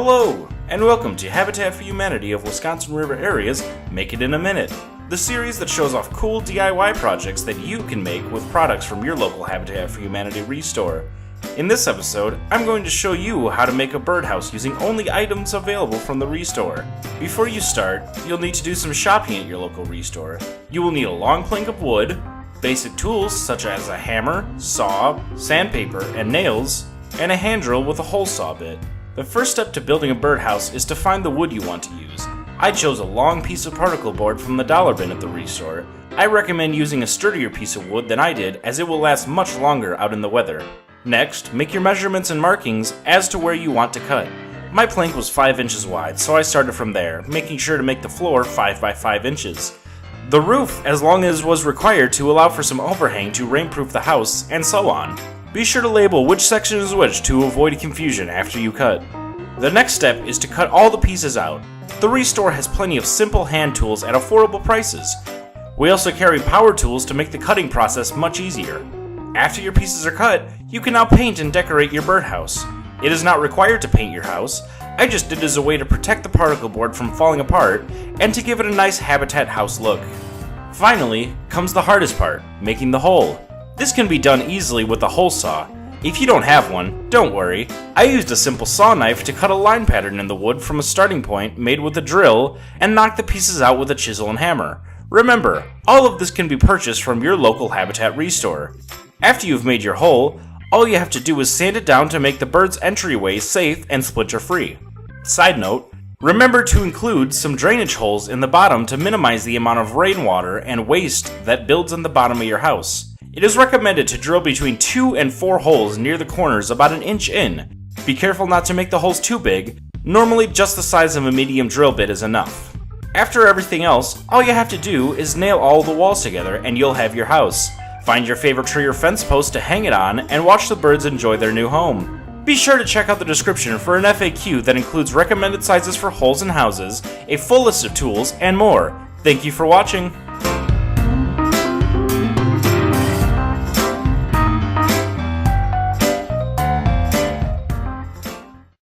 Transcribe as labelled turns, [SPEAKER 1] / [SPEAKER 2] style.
[SPEAKER 1] Hello, and welcome to Habitat for Humanity of Wisconsin River Area's Make It in a Minute, the series that shows off cool DIY projects that you can make with products from your local Habitat for Humanity restore. In this episode, I'm going to show you how to make a birdhouse using only items available from the restore. Before you start, you'll need to do some shopping at your local restore. You will need a long plank of wood, basic tools such as a hammer, saw, sandpaper, and nails, and a hand drill with a hole saw bit. The first step to building a birdhouse is to find the wood you want to use. I chose a long piece of particle board from the dollar bin at the restore. I recommend using a sturdier piece of wood than I did, as it will last much longer out in the weather. Next, make your measurements and markings as to where you want to cut. My plank was 5 inches wide, so I started from there, making sure to make the floor 5 by 5 inches. The roof as long as was required to allow for some overhang to rainproof the house, and so on. Be sure to label which section is which to avoid confusion after you cut. The next step is to cut all the pieces out. The restore has plenty of simple hand tools at affordable prices. We also carry power tools to make the cutting process much easier. After your pieces are cut, you can now paint and decorate your birdhouse. It is not required to paint your house. I just did it as a way to protect the particle board from falling apart and to give it a nice habitat house look. Finally comes the hardest part, making the hole. This can be done easily with a hole saw. If you don't have one, don't worry. I used a simple saw knife to cut a line pattern in the wood from a starting point made with a drill and knock the pieces out with a chisel and hammer. Remember, all of this can be purchased from your local Habitat restore. After you've made your hole, all you have to do is sand it down to make the bird's entryway safe and splinter-free. Side note, remember to include some drainage holes in the bottom to minimize the amount of rainwater and waste that builds on the bottom of your house. It is recommended to drill between 2 and 4 holes near the corners about an inch in. Be careful not to make the holes too big. Normally just the size of a medium drill bit is enough. After everything else, all you have to do is nail all the walls together and you'll have your house. Find your favorite tree or fence post to hang it on and watch the birds enjoy their new home. Be sure to check out the description for an FAQ that includes recommended sizes for holes and houses, a full list of tools, and more. Thank you for watching.